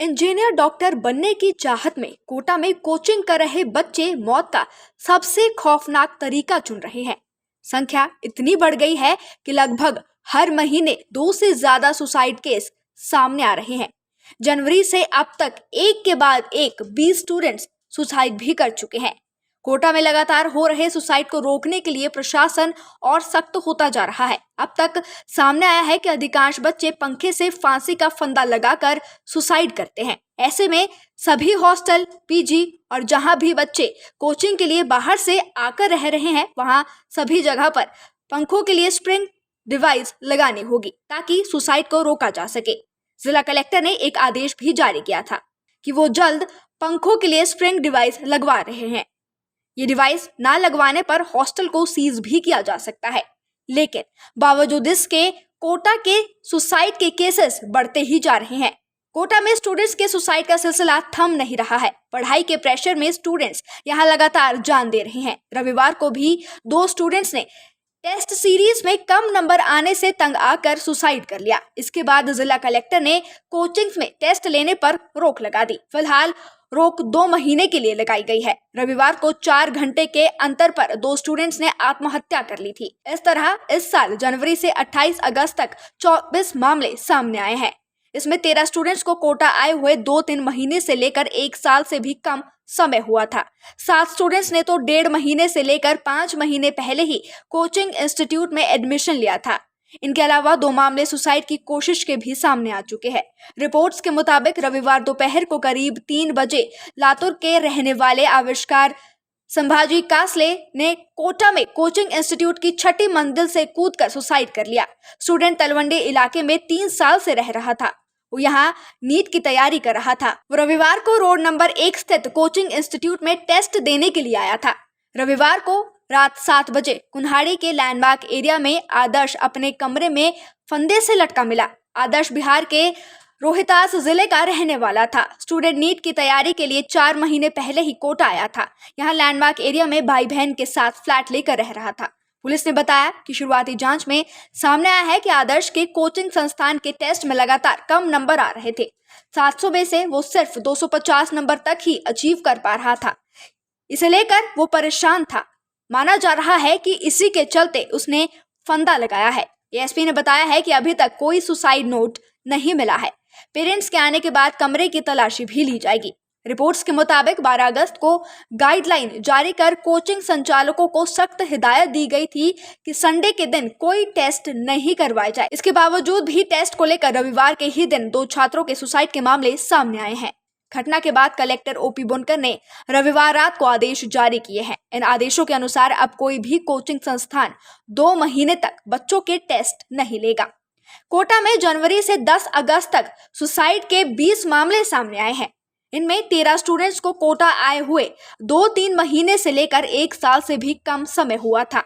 Engineer doctor बनने की चाहत में कोटा में कोचिंग कर रहे बच्चे मौत का सबसे खौफनाक तरीका चुन रहे हैं। संख्या इतनी बढ़ गई है कि लगभग हर महीने 2 से ज्यादा सुसाइड केस सामने आ रहे हैं। जनवरी से अब तक एक के बाद एक 20 स्टूडेंट्स सुसाइड भी कर चुके हैं। कोटा में लगातार हो रहे सुसाइड को रोकने के लिए प्रशासन और सख्त होता जा रहा है। अब तक सामने आया है कि अधिकांश बच्चे पंखे से फांसी का फंदा लगाकर सुसाइड करते हैं। ऐसे में सभी हॉस्टल, पीजी और जहां भी बच्चे कोचिंग के लिए बाहर से आकर रह रहे हैं, वहां सभी जगह पर पंखों के लिए स्प्रिंग डिवाइस लगानी होगी ताकि सुसाइड को रोका जा सके। जिला कलेक्टर ने एक आदेश भी जारी किया था कि वो जल्द पंखों के लिए स्प्रिंग डिवाइस लगवा रहे हैं। ये डिवाइस ना लगवाने पर हॉस्टल को सीज भी किया जा सकता है। लेकिन बावजूद इसके कोटा के सुसाइड के केसेस बढ़ते ही जा रहे हैं। कोटा में स्टूडेंट्स के सुसाइड का सिलसिला थम नहीं रहा है। पढ़ाई के प्रेशर में स्टूडेंट्स यहां लगातार जान दे रहे हैं। रविवार को भी 2 स्टूडेंट्स ने टेस्ट सीरीज में कम नंबर आने से तंग आकर सुसाइड कर लिया। इसके बाद जिला कलेक्टर ने कोचिंग्स में टेस्ट लेने पर रोक लगा दी। फिलहाल रोक 2 महीने के लिए लगाई गई है। रविवार को 4 घंटे के अंतर पर 2 स्टूडेंट्स ने आत्महत्या कर ली थी। इस तरह इस साल जनवरी से 28 अगस्त तक 24 मामले सामने आए हैं। इसमें 13 स्टूडेंट्स को कोटा आए हुए 2-3 महीने से लेकर 1 साल से भी कम समय हुआ था। 7 स्टूडेंट्स ने तो 1.5 महीने से लेकर 5 महीने पहले ही कोचिंग इंस्टीट्यूट में एडमिशन लिया था। इनके अलावा 2 मामले सुसाइड की कोशिश के भी सामने आ चुके हैं। रिपोर्ट्स के मुताबिक रविवार दोपहर को करीब 3 बजे लातूर के रहने वाले आविष्कार संभाजी कासले ने कोटा में कोचिंग इंस्टीट्यूट की 6ठी मंजिल से कूदकर सुसाइड कर लिया। स्टूडेंट तलवंडी इलाके में 3 साल से रह रहा था। वो यहाँ नीट की तैयारी कर रहा था। वो रविवार को रोड नंबर 1 स्थित कोचिंग इंस्टीट्यूट में टेस्ट देने के लिए आया था। रविवार को रात 7 बजे कुन्हाड़ी के लैंडमार्क एरिया में आदर्श अपने कमरे में फंदे से लटका मिला। आदर्श बिहार के रोहतास जिले का रहने वाला था। स्टूडेंट नीट की तैयारी के लिए 4 महीने पहले ही कोटा आया था। यहाँ लैंडमार्क एरिया में भाई बहन के साथ फ्लैट लेकर रह रहा था। पुलिस ने बताया कि शुरुआती जांच में सामने आया है कि आदर्श के कोचिंग संस्थान के टेस्ट में लगातार कम नंबर आ रहे थे। 700 में से वो सिर्फ 250 नंबर तक ही अचीव कर पा रहा था। इसे लेकर वो परेशान था। माना जा रहा है कि इसी के चलते उसने फंदा लगाया है। एएसपी ने बताया है कि अभी तक कोई सुसाइड नोट नहीं मिला है। पेरेंट्स के आने के बाद कमरे की तलाशी भी ली जाएगी। रिपोर्ट्स के मुताबिक 12 अगस्त को गाइडलाइन जारी कर कोचिंग संचालकों को सख्त हिदायत दी गई थी कि संडे के दिन कोई टेस्ट नहीं करवाए जाए। इसके बावजूद भी टेस्ट को लेकर रविवार के ही दिन 2 छात्रों के सुसाइड के मामले सामने आए हैं। घटना के बाद कलेक्टर ओपी बुनकर ने रविवार रात को आदेश जारी किए हैं। इन आदेशों के अनुसार अब कोई भी कोचिंग संस्थान 2 महीने तक बच्चों के टेस्ट नहीं लेगा। कोटा में जनवरी से 10 अगस्त तक सुसाइड के 20 मामले सामने आए हैं। इनमें 13 स्टूडेंट्स को कोटा आए हुए 2-3 महीने से लेकर 1 साल से भी कम समय हुआ था।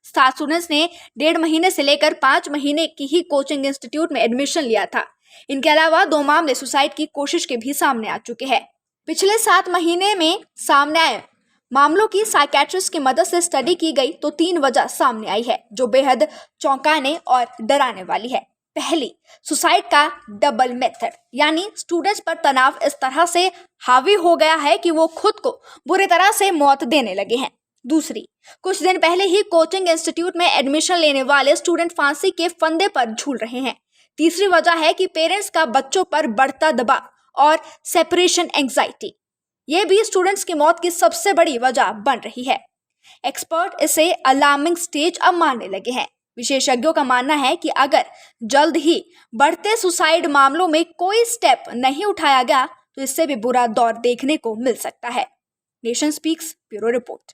7 स्टूडेंट्स ने 1.5 महीने से लेकर 5 महीने की ही कोचिंग इंस्टीट्यूट में एडमिशन लिया था। इनके अलावा 2 मामले सुसाइड की कोशिश के भी सामने आ चुके हैं। पिछले 7 महीने में सामने आए मामलों की साइकेट्रिस्ट की मदद से स्टडी की गई तो 3 वजह सामने आई है जो बेहद चौंकाने और डराने वाली है। पहली, सुसाइड का डबल मेथड, यानी स्टूडेंट्स पर तनाव इस तरह से हावी हो गया है कि वो खुद को बुरी तरह से मौत देने लगे हैं। दूसरी, कुछ दिन पहले ही कोचिंग इंस्टीट्यूट में एडमिशन लेने वाले स्टूडेंट फांसी के फंदे पर झूल रहे हैं। तीसरी वजह है कि पेरेंट्स का बच्चों पर बढ़ता दबाव और सेपरेशन एंजाइटी। ये भी स्टूडेंट्स की मौत की सबसे बड़ी वजह बन रही है। एक्सपर्ट इसे अलार्मिंग स्टेज अब मानने लगे हैं। विशेषज्ञों का मानना है कि अगर जल्द ही बढ़ते सुसाइड मामलों में कोई स्टेप नहीं उठाया गया तो इससे भी बुरा दौर देखने को मिल सकता है। Nation speaks bureau report.